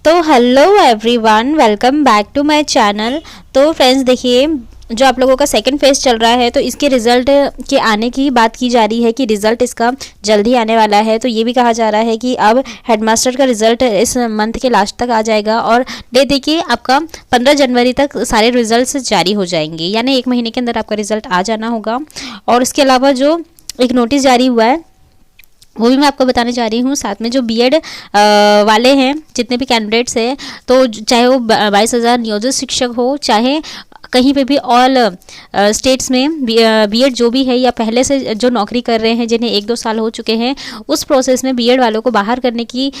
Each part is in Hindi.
तो hello everyone, welcome back to my channel. तो फ्रेंड्स देखिए, जो आप लोगों का सेकंड फेज चल रहा है तो इसके रिज़ल्ट के आने की बात की जा रही है कि रिज़ल्ट इसका जल्दी आने वाला है। तो ये भी कहा जा रहा है कि अब हेडमास्टर का रिज़ल्ट इस मंथ के लास्ट तक आ जाएगा और डेट देखिए आपका 15 जनवरी तक सारे रिज़ल्ट्स जारी हो जाएंगे, यानी 1 महीने के अंदर आपका रिज़ल्ट आ जाना होगा। और इसके अलावा जो एक नोटिस जारी हुआ है वो भी मैं आपको बताने जा रही हूँ। साथ में जो बीएड वाले हैं, जितने भी कैंडिडेट्स हैं, तो चाहे वो 22,000 नियोजित शिक्षक हो, चाहे कहीं पे भी ऑल स्टेट्स में बीएड जो भी है या पहले से जो नौकरी कर रहे हैं जिन्हें 1-2 साल हो चुके हैं, उस प्रोसेस में बीएड वालों को बाहर करने की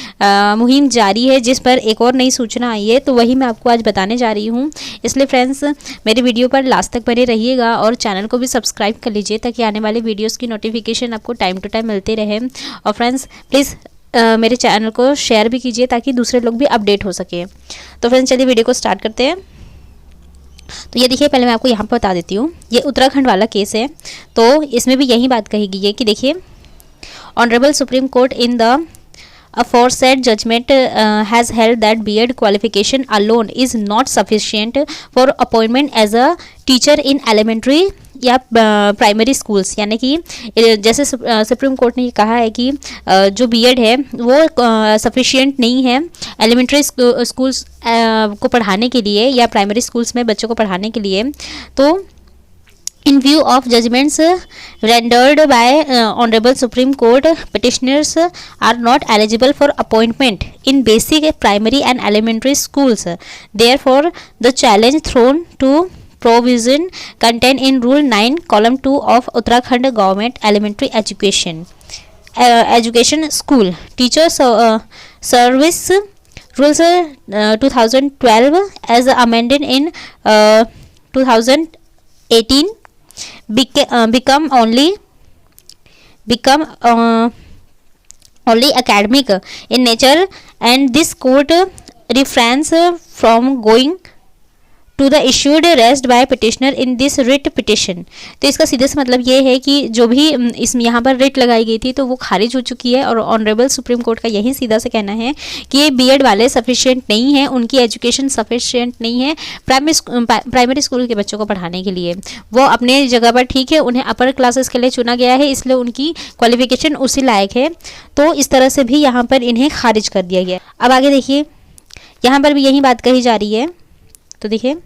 मुहिम जारी है, जिस पर एक और नई सूचना आई है। तो वही मैं आपको आज बताने जा रही हूँ। इसलिए फ्रेंड्स मेरी वीडियो पर लास्ट तक बने रहिएगा और चैनल को भी सब्सक्राइब कर लीजिए ताकि आने वाले वीडियोज़ की नोटिफिकेशन आपको टाइम टू टाइम मिलते रहे। और फ्रेंड्स प्लीज़ मेरे चैनल को शेयर भी कीजिए ताकि दूसरे लोग भी अपडेट हो सके। तो फ्रेंड्स चलिए वीडियो को स्टार्ट करते हैं। तो ये देखिए, पहले मैं आपको यहाँ पर बता देती हूँ, ये उत्तराखंड वाला केस है। तो इसमें भी यही बात कही गई है कि देखिए, honourable supreme court in the aforesaid judgment has held that B.Ed qualification alone is not sufficient for appointment as a teacher in elementary या प्राइमरी स्कूल्स। यानी कि जैसे सुप्रीम कोर्ट ने कहा है कि जो बीएड है वो सफिशिएंट नहीं है एलिमेंट्री स्कूल्स को पढ़ाने के लिए या प्राइमरी स्कूल्स में बच्चों को पढ़ाने के लिए। तो In view of judgments rendered by Honorable Supreme Court, petitioners are not eligible for appointment in basic, primary and elementary schools. Therefore, the challenge thrown to provision contained in Rule 9, Column 2 of Uttarakhand Government Elementary Education School Teachers Service Rules 2012 as amended in 2018 become only academic in nature, and this court refrains from going to the issued rest by petitioner in this writ petition। तो इसका सीधे से मतलब ये है कि जो भी इसमें यहाँ पर रिट लगाई गई थी तो वो खारिज हो चुकी है। और ऑनरेबल सुप्रीम कोर्ट का यही सीधा से कहना है कि ये बीएड वाले सफिशिएंट नहीं है, उनकी एजुकेशन सफिशिएंट नहीं है प्राइमरी स्कूल के बच्चों को पढ़ाने के लिए। वो अपने जगह पर ठीक है, उन्हें अपर क्लासेस के लिए चुना गया है, इसलिए उनकी क्वालिफिकेशन उसी लायक है। तो इस तरह से भी यहाँ पर इन्हें खारिज कर दिया गया। अब आगे देखिए, यहाँ पर भी यही बात कही जा रही है। तो देखिए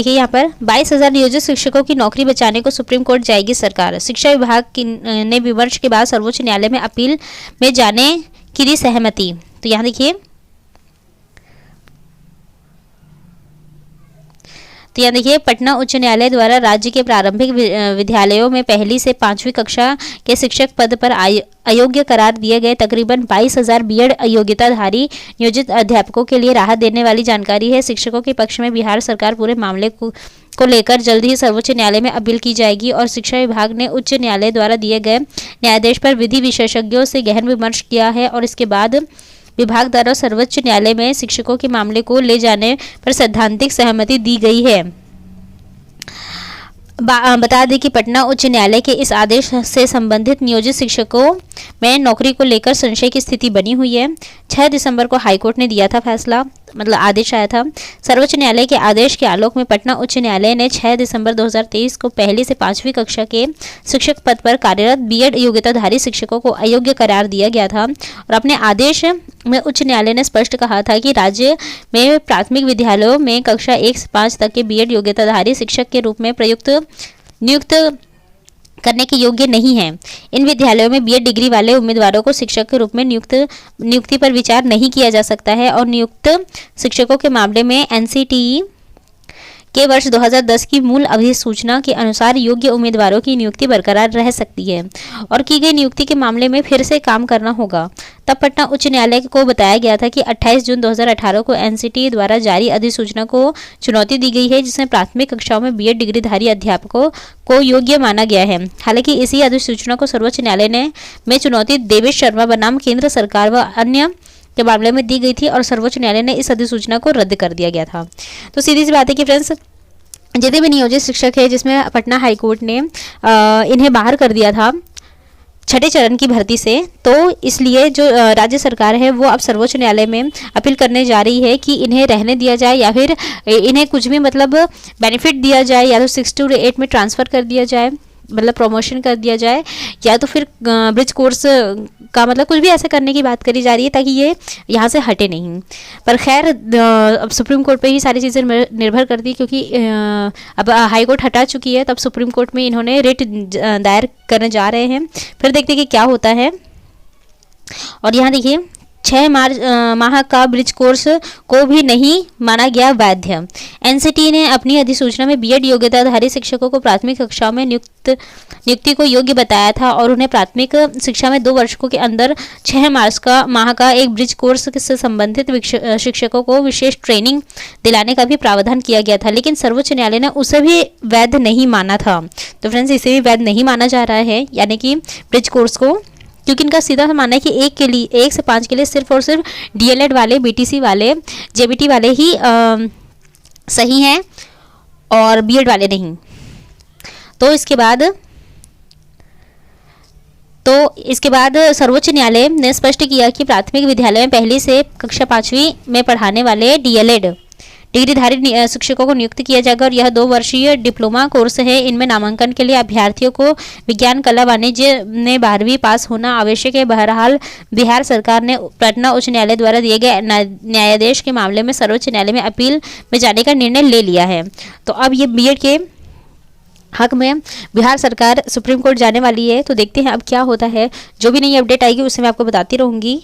यहाँ पर 22,000 नियोजित शिक्षकों की नौकरी बचाने को सुप्रीम कोर्ट जाएगी सरकार। शिक्षा विभाग ने विमर्श के बाद सर्वोच्च न्यायालय में अपील में जाने की दी सहमति। तो यहाँ देखिए, पटना उच्च न्यायालय द्वारा राज्य के प्रारंभिक विद्यालयों में पहली से 5वीं कक्षा के शिक्षक पद पर अयोग्य करार दिए गए तकरीबन 22,000 बीएड अयोग्यताधारी नियोजित अध्यापकों के लिए राहत देने वाली जानकारी है। शिक्षकों के पक्ष में बिहार सरकार पूरे मामले को लेकर जल्द ही सर्वोच्च न्यायालय में अपील की जाएगी और शिक्षा विभाग ने उच्च न्यायालय द्वारा दिए गए न्यायाधीश पर विधि विशेषज्ञों से गहन विमर्श किया है और इसके बाद विभाग द्वारा सर्वोच्च न्यायालय में शिक्षकों के मामले को ले जाने पर सैद्धांतिक सहमति दी गई है। बता दें कि पटना उच्च न्यायालय के इस आदेश से संबंधित नियोजित शिक्षकों में नौकरी को लेकर संशय की स्थिति बनी हुई है। 6 दिसंबर को हाईकोर्ट ने दिया था फैसला, मतलब आदेश आया था। सर्वोच्च न्यायालय के आदेश के आलोक में पटना उच्च न्यायालय ने 6 दिसंबर 2023 को पहली से 5वीं कक्षा के शिक्षक पद पर कार्यरत बीएड योग्यताधारी शिक्षकों को अयोग्य करार दिया गया था। और अपने आदेश में उच्च न्यायालय ने स्पष्ट कहा था कि राज्य में प्राथमिक विद्यालयों में कक्षा 1 से 5 तक के बीएड योग्यताधारी शिक्षक के रूप में नियुक्त करने के योग्य नहीं है। इन विद्यालयों में बीएड डिग्री वाले उम्मीदवारों को शिक्षक के रूप में नियुक्ति पर विचार नहीं किया जा सकता है और नियुक्त शिक्षकों के मामले में एनसीटीई के वर्ष 2010 की मूल अधिसूचना के अनुसार योग्य उम्मीदवारों की नियुक्ति बरकरार रह सकती है और की गई नियुक्ति के मामले में फिर से काम करना होगा। तब पटना उच्च न्यायालय को बताया गया था कि 28 जून 2018 को एनसीटीई द्वारा जारी अधिसूचना को चुनौती दी गई है, जिसमें प्राथमिक कक्षाओं में बीएड डिग्रीधारी अध्यापकों को योग्य माना गया है। हालांकि इसी अधिसूचना को सर्वोच्च न्यायालय में चुनौती देवेश शर्मा बनाम केंद्र सरकार व अन्य के मामले में दी गई थी और सर्वोच्च न्यायालय ने इस अधिसूचना को रद्द कर दिया गया था। तो सीधी सी बात है कि फ्रेंड्स, जितने भी नियोजित शिक्षक है जिसमें पटना हाईकोर्ट ने इन्हें बाहर कर दिया था छठे चरण की भर्ती से। तो इसलिए जो राज्य सरकार है वो अब सर्वोच्च न्यायालय में अपील करने जा रही है कि इन्हें रहने दिया जाए या फिर इन्हें कुछ भी मतलब बेनिफिट दिया जाए, या तो 6 to 8 में ट्रांसफ़र कर दिया जाए, मतलब प्रमोशन कर दिया जाए, या तो फिर ब्रिज कोर्स का मतलब कुछ भी ऐसा करने की बात करी जा रही है ताकि ये यहाँ से हटे नहीं। पर खैर अब सुप्रीम कोर्ट पे ही सारी चीज़ें निर्भर करती है, क्योंकि अब हाई कोर्ट हटा चुकी है, तब सुप्रीम कोर्ट में इन्होंने रिट दायर करने जा रहे हैं। फिर देखते हैं कि क्या होता है। और यहाँ देखिए 6 माह का ब्रिज कोर्स को भी नहीं माना गया वैध। एनसीटी ने अपनी अधिसूचना में बीएड योग्यताधारी शिक्षकों को प्राथमिक कक्षाओं में नियुक्ति को योग्य बताया था और उन्हें प्राथमिक शिक्षा में 2 वर्षों के अंदर 6 माह का एक ब्रिज कोर्स से संबंधित शिक्षकों को विशेष ट्रेनिंग दिलाने का भी प्रावधान किया गया था, लेकिन सर्वोच्च न्यायालय ने उसे भी वैध नहीं माना था। तो फ्रेंड्स, इसे भी वैध नहीं माना जा रहा है, यानी कि ब्रिज कोर्स को, क्योंकि इनका सीधा सा मानना है कि 1 से 5 के लिए सिर्फ और सिर्फ डीएलएड वाले, बीटीसी वाले, जेबीटी वाले ही सही हैं और बीएड वाले नहीं। तो इसके बाद सर्वोच्च न्यायालय ने स्पष्ट किया कि प्राथमिक विद्यालय में पहली से कक्षा 5वीं में पढ़ाने वाले डीएलएड डिग्रीधारी शिक्षकों को नियुक्त किया जाएगा और यह 2 वर्षीय डिप्लोमा कोर्स है। इनमें नामांकन के लिए अभ्यर्थियों को विज्ञान, कला, वाणिज्य में 12वीं पास होना आवश्यक है। बहरहाल बिहार सरकार ने पटना उच्च न्यायालय द्वारा दिए गए न्यायादेश के मामले में सर्वोच्च न्यायालय में अपील में जाने का निर्णय ले लिया है। तो अब ये बीएड के हक में बिहार सरकार सुप्रीम कोर्ट जाने वाली है। तो देखते हैं अब क्या होता है। जो भी नई अपडेट आएगी उससे मैं आपको बताती रहूँगी।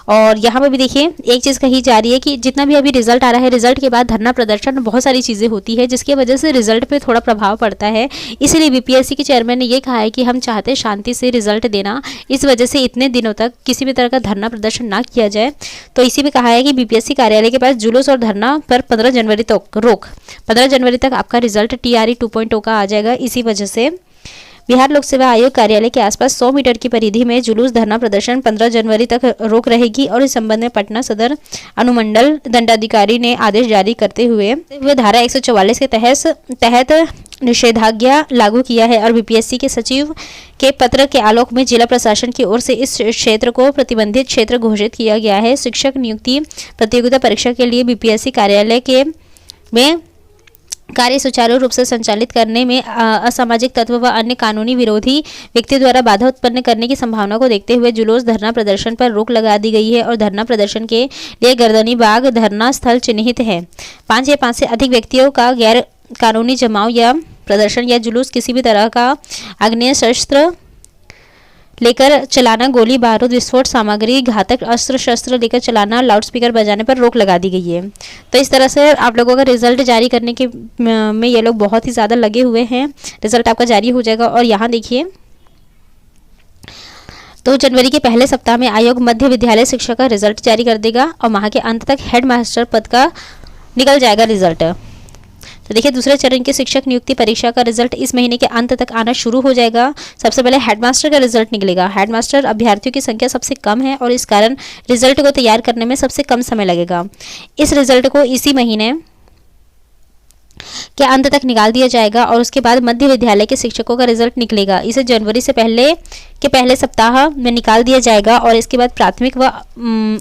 और यहाँ पे भी देखिए एक चीज़ कही जा रही है कि जितना भी अभी रिजल्ट आ रहा है, रिजल्ट के बाद धरना प्रदर्शन, बहुत सारी चीज़ें होती है जिसकी वजह से रिजल्ट पे थोड़ा प्रभाव पड़ता है। इसीलिए बीपीएससी के चेयरमैन ने ये कहा है कि हम चाहते हैं शांति से रिजल्ट देना, इस वजह से इतने दिनों तक किसी भी तरह का धरना प्रदर्शन ना किया जाए। तो इसी में कहा है कि बीपीएससी कार्यालय के पास जुलूस और धरना पर 15 जनवरी तक रोक। 15 जनवरी तक आपका रिजल्ट TRE 2.0 का आ जाएगा। इसी वजह से बिहार लोक सेवा आयोग कार्यालय के आसपास 100 मीटर की परिधि में जुलूस, धरना प्रदर्शन 15 जनवरी तक रोक रहेगी। और इस संबंध में पटना सदर अनुमंडल दंडाधिकारी ने आदेश जारी करते हुए धारा 144 के तहत निषेधाज्ञा लागू किया है। और बीपीएससी के सचिव के पत्र के आलोक में जिला प्रशासन की ओर से इस क्षेत्र को प्रतिबंधित क्षेत्र घोषित किया गया है। शिक्षक नियुक्ति प्रतियोगिता परीक्षा के लिए बीपीएससी कार्यालय में कार्य सुचारू रूप से संचालित करने में असामाजिक तत्व व अन्य कानूनी विरोधी व्यक्ति द्वारा बाधा उत्पन्न करने की संभावना को देखते हुए जुलूस, धरना प्रदर्शन पर रोक लगा दी गई है। और धरना प्रदर्शन के लिए गर्दनी बाग धरना स्थल चिन्हित है। 5 या 5 से अधिक व्यक्तियों का गैर कानूनी जमाव या प्रदर्शन या जुलूस, किसी भी तरह का आग्नेय शस्त्र लेकर चलाना, गोली बारूद, विस्फोट सामग्री, घातक अस्त्र शस्त्र लेकर चलाना, लाउडस्पीकर बजाने पर रोक लगा दी गई है। तो इस तरह से आप लोगों का रिजल्ट जारी करने के में ये लोग बहुत ही ज़्यादा लगे हुए हैं। रिजल्ट आपका जारी हो जाएगा। और यहाँ देखिए, तो जनवरी के पहले सप्ताह में आयोग मध्य विद्यालय शिक्षा का रिजल्ट जारी कर देगा और माह के अंत तक हेड मास्टर पद का निकल जाएगा रिजल्ट। तो देखिए, दूसरे चरण की शिक्षक नियुक्ति परीक्षा का रिजल्ट इस महीने के अंत तक आना शुरू हो जाएगा। सबसे पहले हेडमास्टर का रिजल्ट निकलेगा। हेडमास्टर अभ्यर्थियों की संख्या सबसे कम है और इस कारण रिजल्ट को तैयार करने में सबसे कम समय लगेगा। इस रिजल्ट को इसी महीने के अंत तक निकाल दिया जाएगा और उसके बाद मध्य विद्यालय के शिक्षकों का रिजल्ट निकलेगा। इसे जनवरी से पहले सप्ताह में निकाल दिया जाएगा और इसके बाद प्राथमिक व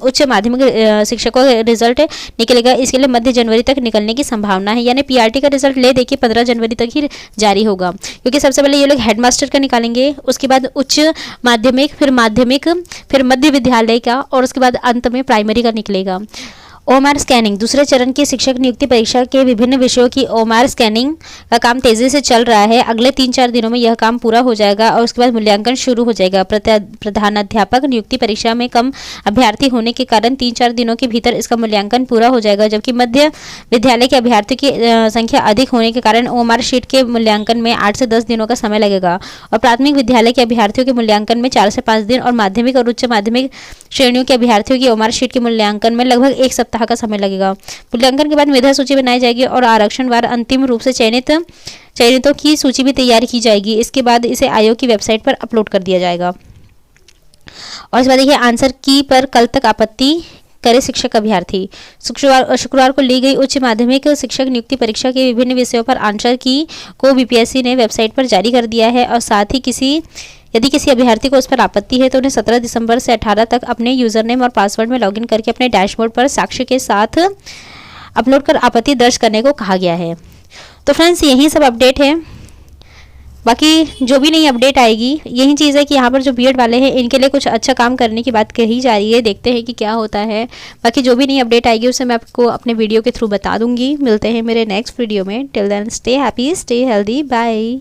उच्च माध्यमिक शिक्षकों का रिजल्ट निकलेगा। इसके लिए मध्य जनवरी तक निकलने की संभावना है, यानी पीआरटी का रिजल्ट ले देखिए 15 जनवरी तक ही जारी होगा, क्योंकि सबसे पहले ये लोग हेडमास्टर का निकालेंगे, उसके बाद उच्च माध्यमिक, फिर मध्य विद्यालय का और उसके बाद अंत में प्राइमरी का निकलेगा। ओएमआर स्कैनिंग, दूसरे चरण की शिक्षक नियुक्ति परीक्षा के विभिन्न विषयों की ओएमआर स्कैनिंग का काम तेजी से चल रहा है। अगले 3-4 दिनों में यह काम पूरा हो जाएगा और उसके बाद मूल्यांकन शुरू हो जाएगा। प्रधानाध्यापक नियुक्ति परीक्षा में कम अभ्यर्थी होने के कारण 3-4 दिनों के भीतर इसका मूल्यांकन पूरा हो जाएगा, जबकि मध्य विद्यालय के अभ्यर्थियों की संख्या अधिक होने के कारण ओएमआर शीट के मूल्यांकन में 8 से 10 दिनों का समय लगेगा और प्राथमिक विद्यालय के अभ्यर्थियों के मूल्यांकन में 4 से 5 दिन और माध्यमिक और उच्च माध्यमिक श्रेणियों के अभ्यर्थियों की ओएमआर शीट के मूल्यांकन में लगभग 1 सप्ताह का समय लगेगा। मूल्यांकन के बाद मेधा सूची बनाई जाएगी और आरक्षणवार अंतिम रूप से चयनितों की सूची भी तैयार की जाएगी। इसके बाद इसे आयोग की वेबसाइट पर अपलोड कर दिया जाएगा। और इस बार देखिए, आंसर की पर कल तक आपत्ति करे शिक्षक अभ्यर्थी। शुक्रवार को ली गई उच्च माध्यमिक शिक्षक नियुक्ति परीक्षा के विभिन्न विषयों पर आंसर की को बीपीएससी ने वेबसाइट पर जारी कर दिया है और साथ ही यदि किसी अभ्यर्थी को उस पर आपत्ति है तो उन्हें 17 दिसंबर से 18 तक अपने यूजर नेम और पासवर्ड में लॉगिन करके अपने डैशबोर्ड पर साक्ष्य के साथ अपलोड कर आपत्ति दर्ज करने को कहा गया है। तो फ्रेंड्स यही सब अपडेट है, बाकी जो भी नई अपडेट आएगी यही चीज़ है कि यहाँ पर जो बीएड वाले हैं इनके लिए कुछ अच्छा काम करने की बात कही जा रही है। देखते हैं कि क्या होता है। बाकी जो भी नई अपडेट आएगी उसे मैं आपको अपने वीडियो के थ्रू बता दूंगी। मिलते हैं मेरे नेक्स्ट वीडियो में। Till then stay happy, stay healthy, bye.